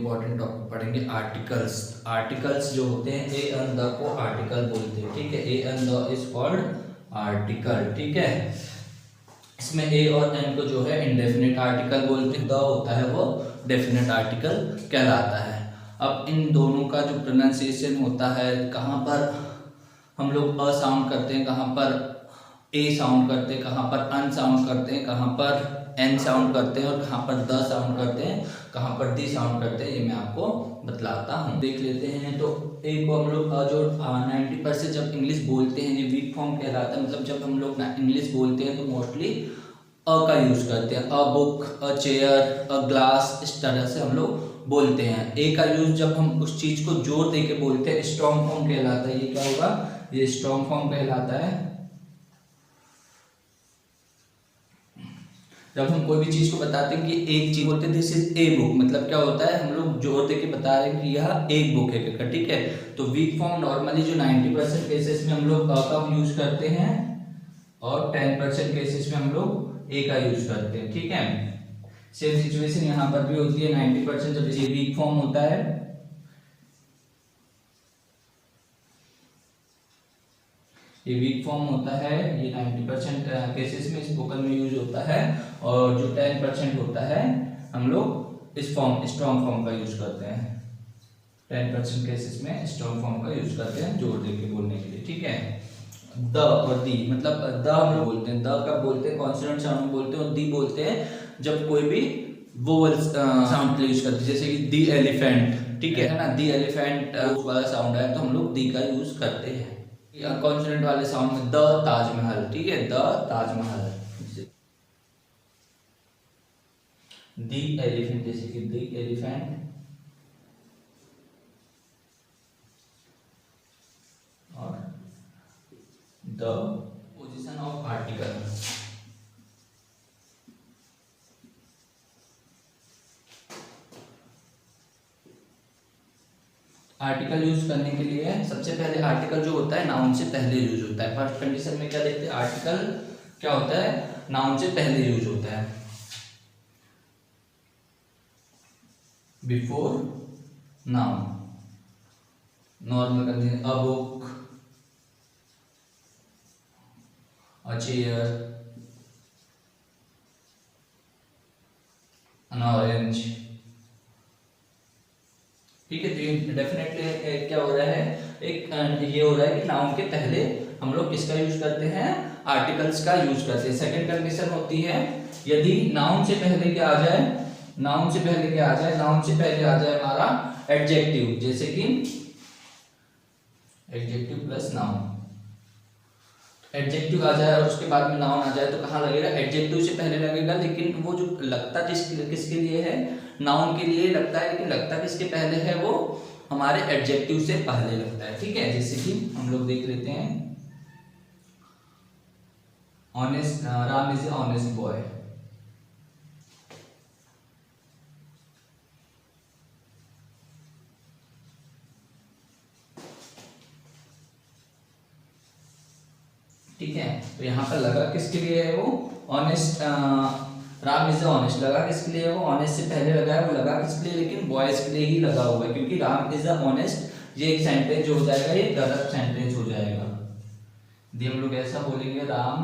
Important topic पढ़ेंगे articles. Articles जो होते हैं ए एंड द को आर्टिकल बोलते हैं, ठीक है। A and the is called article, ठीक है। इसमें ए और एन को जो है इंडेफिनिट आर्टिकल बोलते हैं, द होता है वो डेफिनेट आर्टिकल कहलाता है। अब इन दोनों का जो प्रोनाउंसिएशन होता है, कहाँ पर हम लोग अ साउंड करते हैं, कहाँ पर ए साउंड करते हैं, कहाँ पर अन साउंड करते हैं, कहाँ पर एन साउंड करते हैं और कहाँ पर द साउंड करते हैं, कहाँ पर दी साउंड करते हैं, ये मैं आपको बतलाता हूँ। देख लेते हैं। तो ए को हम लोग जो 90% जब इंग्लिश बोलते हैं ये वीक फॉर्म कहलाता है। मतलब जब हम लोग इंग्लिश बोलते हैं तो मोस्टली अ का यूज करते हैं, a book, a chair, a glass, इस तरह से हम लोग बोलते हैं। ए का यूज जब हम उस चीज को जोर दे के बोलते हैं स्ट्रॉन्ग फॉर्म कहलाता है। ये क्या होगा, ये स्ट्रॉन्ग फॉर्म कहलाता है। जब हम कोई भी चीज को बताते हैं कि एक चीज बोलते हैं दिस इज ए बुक, मतलब क्या होता है, हम लोग जोर दे के बता रहे हैं कि यह एक बुक है, ठीक है। तो वीक फॉर्म नॉर्मली जो 90% केसेस में हम लोग अ का यूज करते हैं और 10% केसेस में हम लोग ए का यूज करते हैं, ठीक है। सेम सिचुएशन यहाँ पर भी होती है। 90% जब ये वीक फॉर्म होता है, ये वीक फॉर्म होता है, ये 90% केसेस में स्पोकन में यूज होता है। और जो 10% होता है हम लोग इस फॉर्म स्ट्रॉन्ग फॉर्म का यूज करते हैं। 10% केसेस में स्ट्रॉन्ग फॉर्म का यूज करते हैं जोर दे के बोलने के लिए, ठीक है। द और दी, मतलब द हम लोग बोलते हैं, द कब बोलते हैं, कॉन्सोनेंट साउंड बोलते हैं, और दी बोलते हैं जब कोई भी वोवल साउंड के लिए यूज करते हैं, जैसे कि दी एलिफेंट, ठीक है ना। दी एलिफेंट वाला साउंड है तो हम लोग दी का यूज करते हैं। कॉन्सोनेंट वाले साउंड में द ताजमहल, ठीक है, द ताजमहल। दी एलिफेंट, जैसे कि दी एलिफेंट और the position of article. Article use करने के लिए सबसे पहले आर्टिकल जो होता है नाउन से पहले यूज होता है। फर्स्ट कंडीशन में क्या देखते हैं, आर्टिकल क्या होता है, नाउन से पहले यूज होता है, before noun. Normal condition, a book, a chair, N orange, ठीक है। तो ये डेफिनेटली क्या हो रहा है, एक ये हो रहा है कि नाउन के पहले हम लोग किसका यूज करते हैं, आर्टिकल्स का यूज करते हैं। सेकंड कंडीशन होती है यदि नाउन से पहले क्या आ जाए, नाउन से पहले क्या आ जाए, नाउन से पहले आ जाए हमारा एडजेक्टिव, जैसे कि एडजेक्टिव प्लस नाउन। एडजेक्टिव आ जाए और उसके बाद में नाउन आ जाए तो कहाँ लगेगा, एडजेक्टिव से पहले लगेगा। लेकिन वो जो लगता किसके लिए है, नाउन के लिए लगता है, लेकिन लगता किसके पहले है, वो हमारे एडजेक्टिव से पहले लगता है, ठीक है। जैसे कि हम लोग देख लेते हैं, honest, Ram is a honest boy. ठीक है, तो यहाँ पर लगा किसके लिए है वो, ऑनेस्ट, राम इज ऑनेस्ट लगा किसके लिए, वो ऑनेस्ट से पहले लगा है, वो लगा किसके लिए, लेकिन बॉयज के लिए ही लगा हुआ है, क्योंकि राम इज ऑनेस्ट ये एक सेंटेंस जो हो जाएगा, ये गलत सेंटेंस हो जाएगा। यदि हम लोग ऐसा बोलेंगे राम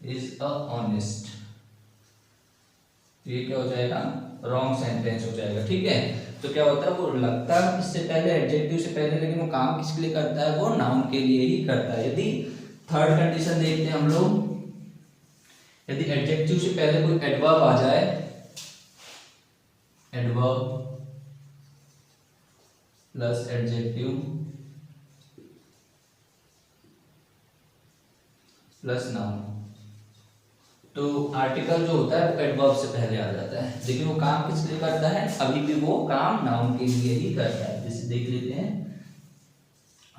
इज अ ऑनेस्ट, तो ये क्या हो जाएगा, रॉन्ग सेंटेंस हो जाएगा, ठीक है। तो क्या होता है, वो लगता है इससे पहले, एडजेक्टिव से पहले, लेकिन वो काम किसके लिए करता है, वो नाउन के लिए ही करता है। यदि थर्ड कंडीशन देखते हैं हम लोग, यदि एडजेक्टिव से पहले कोई एडवर्ब आ जाए, adverb plus adjective plus noun, तो आर्टिकल जो होता है वो एडवर्ब से पहले आ जाता है, लेकिन वो काम किस लिए करता है, अभी भी वो काम नाउन के लिए ही करता है। जैसे देख लेते हैं,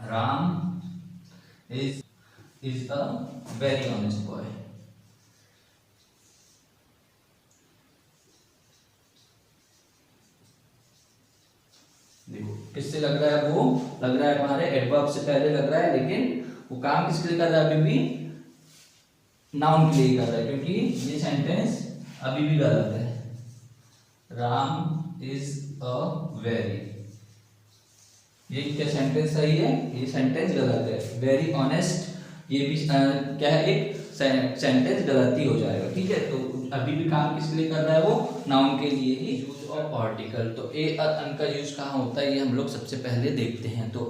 Ram is a very honest boy. देखो किससे लग रहा है, वो लग रहा है हमारे एडवर्ब से पहले लग रहा है, लेकिन वो काम किसके लिए कर रहा है, अभी भी नाउन के लिए कर रहा है, क्योंकि ये सेंटेंस अभी भी गलत है। राम इज अ वेरी, ये क्या सेंटेंस सही है? ये सेंटेंस गलत है। वेरी ऑनेस्ट, ये भी क्या है? एक सेंटेंस गलती हो जाएगा। ठीक है, तो अभी भी काम किस लिए कर रहा है? वो नाउन के लिए ही। यूज ऑफ आर्टिकल, तो ए अन का यूज कहाँ होता है ये हम लोग सबसे पहले देखते हैं। तो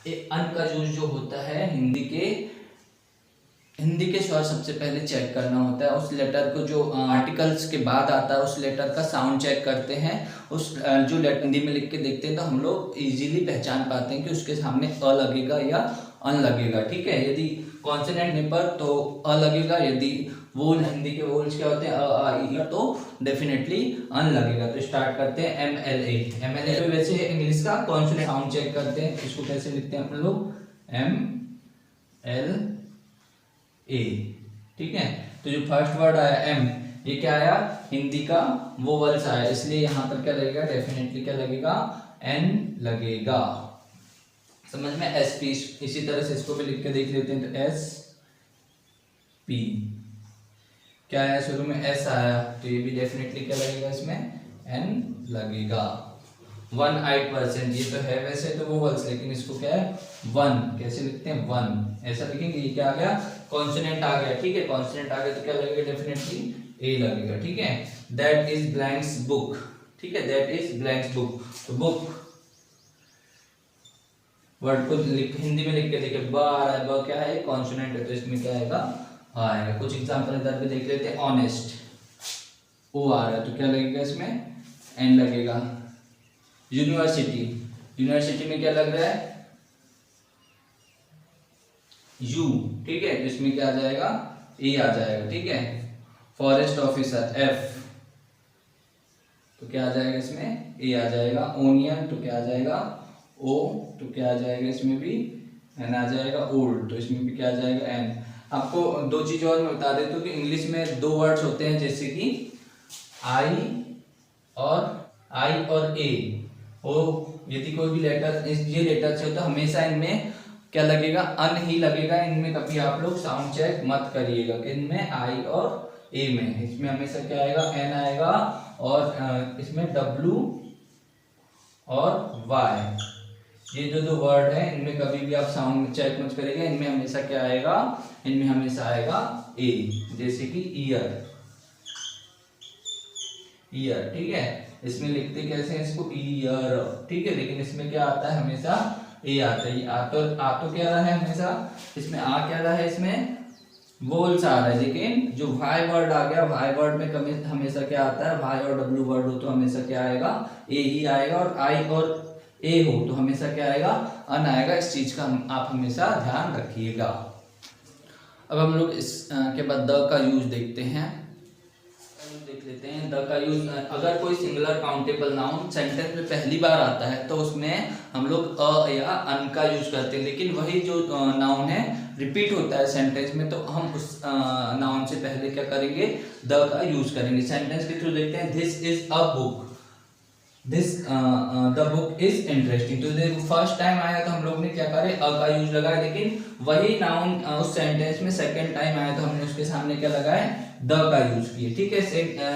ए अन का यूज जो होता है हिंदी के स्वर सबसे पहले चेक करना होता है। उस लेटर को जो आर्टिकल्स के बाद आता है उस लेटर का साउंड चेक करते हैं। उस जो लेटर हिंदी में लिख के देखते हैं तो हम लोग इजीली पहचान पाते हैं कि उसके सामने अ लगेगा या अन लगेगा। ठीक है, यदि कॉन्सोनेंट ने पर तो अ लगेगा, यदि वोल हिंदी के वोल्स क्या होते हैं अ आ इ तो डेफिनेटली अन लगेगा। तो स्टार्ट करते हैं MLA में वैसे इंग्लिश का कॉन्सोनेंट साउंड चेक करते हैं। इसको कैसे लिखते हैं हम लोग? MLA। ठीक है, तो जो फर्स्ट वर्ड आया एम, ये क्या आया? हिंदी का वोवल्स आया, इसलिए यहाँ पर क्या लगेगा? डेफिनेटली क्या लगेगा? एन लगेगा। समझ में? SP। इसी तरह से इसको भी लिख के देख लेते हैं। तो SP क्या आया? शुरू में S आया, तो ये भी डेफिनेटली क्या लगेगा? इसमें N लगेगा। 1-8%, ये तो है वैसे तो वोवल्स, लेकिन इसको क्या है? 1 कैसे लिखते हैं? 1 ऐसा लिखेंगे। ये क्या आ गया? कॉन्सोनेंट आ गया। ठीक है, कॉन्सोनेंट आ गया तो क्या लगेगा? डेफिनेटली A लगेगा। ठीक है, दैट इज ब्लैंक्स बुक। ठीक है, दैट इज ब्लैंक्स बुक। तो बुक वर्ड को हिंदी में लिख के देखिए, ब आ रहा है, ब क्या है? कॉन्सोनेंट है, तो इसमें क्या आएगा? आएगा। कुछ एग्जांपल इधर पे देख लेते हैं। ऑनेस्ट, ओ आ रहा है तो क्या लगेगा? इसमें एन लगेगा। यूनिवर्सिटी में क्या लग रहा है? यू। ठीक है, तो इसमें क्या आ जाएगा? ए आ जाएगा। ठीक है, फॉरेस्ट ऑफिसर F, तो क्या आ जाएगा? इसमें ए आ जाएगा। ओनियन, तो क्या आ जाएगा? O, तो क्या आ जाएगा? इसमें भी एन आ जाएगा। ओल्ड, तो इसमें भी क्या आ जाएगा? एन। आपको दो चीज और मैं बता देता हूँ कि इंग्लिश में दो वर्ड्स होते हैं, जैसे कि आई और ए। ओ यदि कोई भी लेटर ये लेटर से होता है हमेशा इनमें क्या लगेगा? अन ही लगेगा। इनमें कभी आप लोग साउंड चेक मत करिएगा कि इनमें आई और ए में, इसमें हमेशा क्या आएगा? एन आएगा। और इसमें W और Y, ये जो दो वर्ड है इनमें कभी भी आप साउंड चेक मत करिएगा। इनमें हमेशा क्या आएगा? इनमें हमेशा आएगा ए, जैसे कि ईयर। ठीक है, इसमें लिखते कैसे हैं इसको? ईयर। ठीक है, लेकिन इसमें क्या आता है? हमेशा ए आता है। आ तो क्या रहा है हमेशा? इसमें आ क्या रहा है? इसमें वोल्स आ रहा है। लेकिन जो वाई वर्ड आ गया, वाई वर्ड में कभी हमेशा क्या आता है? वाई और W वर्ड हो तो हमेशा क्या आएगा? ए ही आएगा। और आई और ए हो तो हमेशा क्या आएगा? अन आएगा। इस चीज का आप हमेशा ध्यान रखिएगा। अब हम लोग इस के बाद द का यूज देखते हैं। देख लेते हैं द का यूज। अगर कोई सिंगुलर काउंटेबल नाउन सेंटेंस में पहली बार आता है तो उसमें हम लोग अ या अन का यूज करते हैं, लेकिन वही जो नाउन है रिपीट होता है सेंटेंस में तो हम उस नाउन से पहले क्या करेंगे? द का यूज करेंगे। सेंटेंस के थ्रू देखते हैं। This is a book, this the book is interesting. तो देखो फर्स्ट टाइम आया तो हम लोग ने क्या करे? अ का यूज लगाया, लेकिन वही नाउन उस सेंटेंस में सेकंड टाइम आया तो हमने उसके सामने क्या लगाया? द का यूज किया। ठीक है,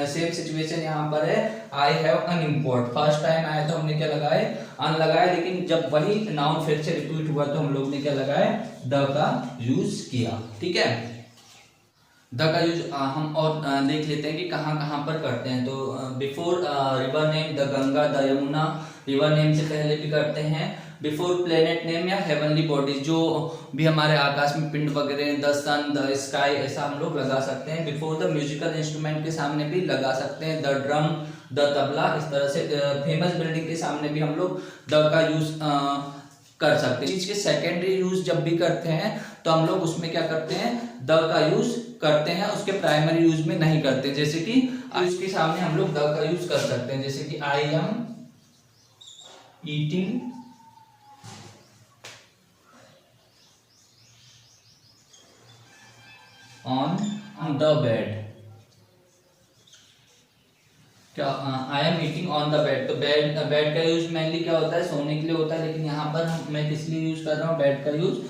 सेम सिचुएशन यहाँ पर है। I have an import, first time आया तो हमने क्या लगाए? अन लगाया, लेकिन जब वही नाउन फिर से रिपीट हुआ तो हम लोग ने क्या लगाया? द का यूज किया। ठीक है, द का यूज हम और देख लेते हैं कि कहाँ कहाँ पर करते हैं। तो before river name, the Ganga, the Yamuna, river name से पहले भी करते हैं। बिफोर प्लेनेट नेम या हेवनली बॉडीज, जो भी हमारे आकाश में पिंड वगैरह, द सन, द स्काई, ऐसा हम लोग लगा सकते हैं। बिफोर द म्यूजिकल इंस्ट्रूमेंट के सामने भी लगा सकते हैं। द ड्रम, द तबला, इस तरह से फेमस बिल्डिंग के सामने भी हम लोग द का यूज कर सकते हैं। चीज के सेकेंडरी यूज जब भी करते हैं तो हम लोग उसमें क्या करते हैं? द का यूज करते हैं, उसके प्राइमरी यूज में नहीं करते। जैसे कि उसके सामने हम लोग द का यूज कर सकते हैं, जैसे कि I am eating on the bed. क्या? I am eating on the bed. तो बेड का यूज मेनली क्या होता है? सोने के लिए होता है, लेकिन यहाँ पर मैं किस लिए यूज कर रहा हूँ? बेड का यूज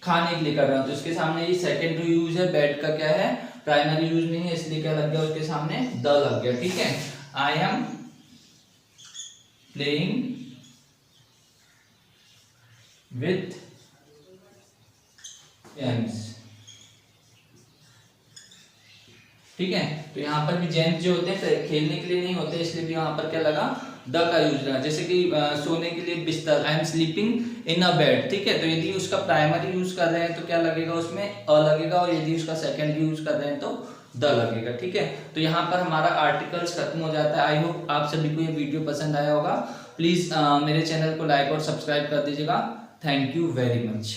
खाने के लिए कर रहा हूँ। तो इसके सामने ये सेकेंडरी यूज है, बेड का क्या है? प्राइमरी यूज नहीं है, इसलिए क्या लग गया? उसके सामने द लग गया। ठीक है, I am playing with James. ठीक है, तो यहाँ पर भी जेम्स जो होते हैं खेलने के लिए नहीं होते, इसलिए भी यहाँ पर क्या लगा, द का यूज लगा। जैसे कि सोने के लिए बिस्तर, I am sleeping in a bed. ठीक है, तो यदि उसका प्राइमरी यूज कर रहे हैं तो क्या लगेगा, उसमें अ लगेगा, और यदि उसका सेकेंडरी यूज कर रहे हैं तो द लगेगा। ठीक है, तो यहाँ पर हमारा आर्टिकल्स खत्म हो जाता है। आई होप आप सभी को ये वीडियो पसंद आया होगा। प्लीज मेरे चैनल को लाइक और सब्सक्राइब कर दीजिएगा। Thank you very much.